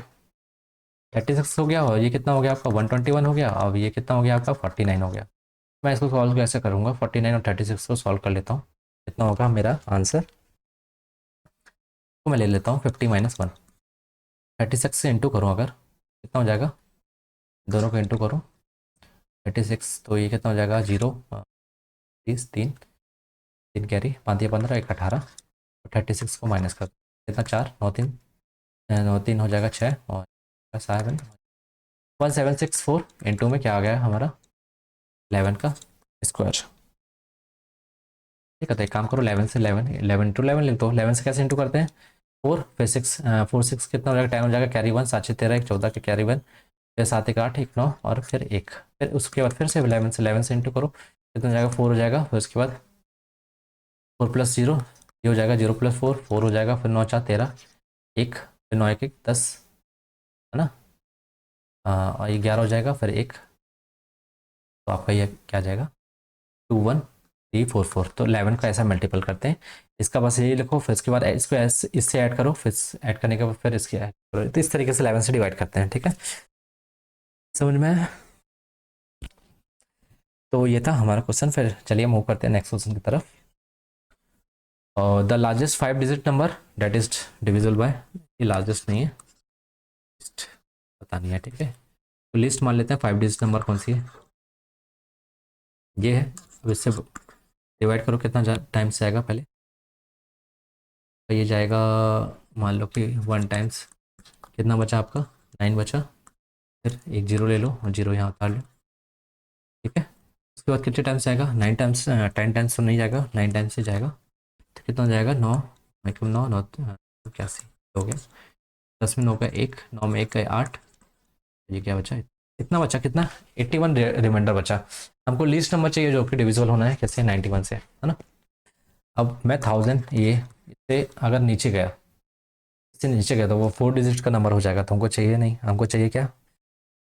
36 हो गया, और ये कितना हो गया आपका 121 हो गया, और ये कितना हो गया आपका 49 हो गया। मैं इसको सॉल्व कैसे करूँगा, 49 और 36 को सॉल्व कर लेता हूँ। कितना होगा मेरा आंसर, तो मैं ले लेता हूँ 50 - 1। 36 से इंटू करूँ अगर, कितना हो जाएगा, दोनों को इंटू करूँ, 36, तो ये कितना हो जाएगा, 0 30 3 3 कैरी, 5 या 15 1 18। 36 को माइनस कर, कितना 4 9 3 9 3 हो जाएगा 6 और 7 1764 इंटू में क्या आ गया हमारा 11 का स्क्वायर। ठीक है, तो एक काम करो, 11 से 11 11 × 11 लिख दो। 11 से कैसे इंटू करते हैं, 4 फिर 6 4 6 कितना हो जाएगा, 10 हो जाएगा, कैरी 1 7 6 13 1 14 के कैरी 1, फिर 7 1 8 1 9 और फिर 1, फिर उसके बाद फिर से 11 से इंटू करो, कितना हो जाएगा 4 हो जाएगा, फिर उसके बाद 4 + 0 ये हो जाएगा, 0 + 4 4 हो जाएगा, फिर 9 4 13 1, फिर 9 1 1 10 है ना, और ये 11 हो जाएगा, फिर 1, तो आपका ये क्या आ जाएगा 2 1 3 4 4। तो 11 का ऐसा मल्टीपल करते हैं, इसका बस यही लिखो, फिर इसके बाद इसको इससे ऐड करो, फिर ऐड करने के बाद फिर इसके ऐड करो, तो इस तरीके से 11 से डिवाइड करते हैं। ठीक है, समझ में आया? तो ये था हमारा क्वेश्चन। फिर चलिए मूव करते हैं नेक्स्ट क्वेश्चन की तरफ। और the largest 5 digit number that is divisible by, ये लार्जेस्ट नहीं है, लिस्ट पता नहीं है। ठीक है, तो लिस्ट मान लेते हैं, 5 डिजिट नंबर कौन सी है, ये है। अब इससे डिवाइड करो, कितना टाइम से आएगा पहले, तो ये जाएगा, मान लो कि 1 टाइम्स, कितना बचा आपका 9 बचा, फिर एक जीरो ले लो और जीरो यहाँ उतार लो। ठीक है, उसके बाद कितने टाइम्स आएगा, 9 टाइम्स 10 टाइम्स तो नहीं जाएगा, 9 टाइम्स से जाएगा, तो कितना हो जाएगा 9 9 9 81 हो गया, 10 में 9 का 1, 9 में 1 का 8, ये क्या बचा इतना बचा, कितना 81 रिमाइंडर बचा। हमको लीस्ट नंबर चाहिए जो कि डिविजिबल होना है कैसे, 91 से, है ना। अब मैं 1000 ये इससे अगर नीचे गया, इससे नीचे गया तो वो 4 डिजिट का नंबर हो जाएगा, तो हमको चाहिए नहीं, हमको चाहिए क्या,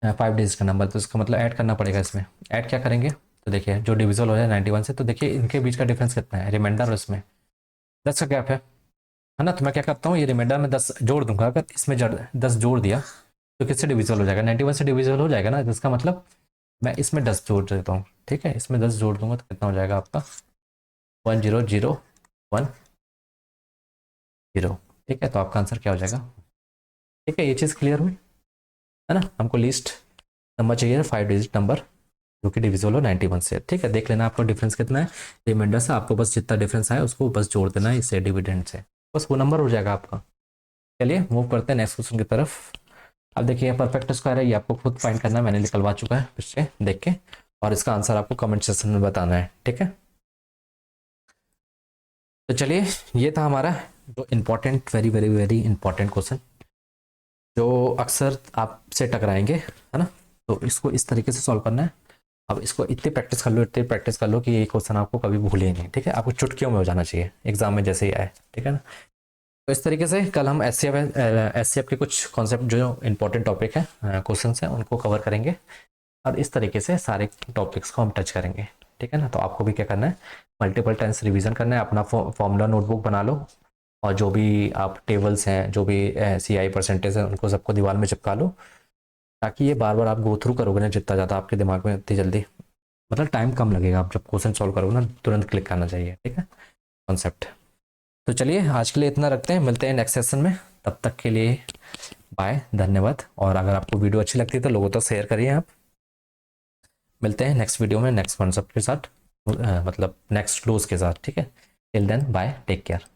5 डिजिट का नंबर। तो इसका मतलब ऐड करना पड़ेगा इसमें। ऐड क्या करेंगे, तो देखिए जो डिविजिबल हो जाए 91 से, तो देखिए इनके बीच का डिफरेंस कितना है, रिमाइंडर और इसमें 10 का गैप है ना। तो मैं क्या करता हूँ, ये रिमाइंडर में 10 जोड़ दूंगा। अगर इसमें 10 जोड़ दिया तो किससे डिविजिबल हो जाएगा, 91 से डिविजिबल हो जाएगा ना। जिसका मतलब मैं इसमें 10 जोड़ देता हूँ, ठीक है। इसमें 10 जोड़ दूंगा तो कितना हो जाएगा आपका, 100110। ठीक है, तो आपका आंसर क्या हो जाएगा। ठीक है, ये चीज़ क्लियर हुई, है ना। हमको लिस्ट नंबर चाहिए 5 डिजिट नंबर जो कि डिविजिबल हो 91 से। ठीक है, देख लेना आपका डिफरेंस कितना है रिमाइंडर से। आपको बस जितना डिफरेंस आया उसको बस जोड़ देना है इससे डिविडेंड से, बस वो नंबर हो जाएगा आपका। चलिए मूव करते हैं नेक्स्ट क्वेश्चन की तरफ। अब देखिए परफेक्ट स्क्वायर है, ये आपको खुद फाइंड करना है, मैंने निकलवा चुका है पिछले देख के, और इसका आंसर आपको कमेंट सेक्शन में बताना है, ठीक है। तो चलिए, ये था हमारा जो important, very very very important question जो अक्सर आपसे टकराएंगे, है ना। तो इसको इस तरीके से सॉल्व करना है। अब इसको इतनी प्रैक्टिस कर लो, इतनी प्रैक्टिस कर लो कि ये क्वेश्चन आपको कभी भूले ही नहीं, ठीक है। आपको चुटकियों में हो जाना चाहिए एग्जाम में जैसे ही आए, ठीक है ना। तो इस तरीके से कल हम एस के कुछ कॉन्सेप्ट जो इंपॉर्टेंट टॉपिक है, क्वेश्चन है, उनको कवर करेंगे, और इस तरीके से सारे टॉपिक्स को हम टच करेंगे, ठीक है ना। तो आपको भी क्या करना है, मल्टीपल टाइम्स रिवीजन करना है, अपना फॉर्मूला नोटबुक बना लो, और जो भी आप टेबल्स हैं, जो भी CI परसेंटेज है, उनको सबको दीवार में चिपका लो, ताकि ये बार बार आप गो थ्रू करोगे ना, जितना ज़्यादा आपके दिमाग में उतनी जल्दी, मतलब टाइम कम लगेगा। आप जब क्वेश्चन सॉल्व करोगे ना, तुरंत क्लिक करना चाहिए, ठीक है, कॉन्सेप्ट। तो चलिए आज के लिए इतना रखते हैं, मिलते हैं नेक्स्ट सेशन में। तब तक के लिए बाय, धन्यवाद। और अगर आपको वीडियो अच्छी लगती है तो लोगों तक शेयर करिए आप। मिलते हैं नेक्स्ट वीडियो में नेक्स्ट कॉन्सेप्ट के साथ, मतलब नेक्स्ट क्लोज के साथ, ठीक है। Till then bye, take care.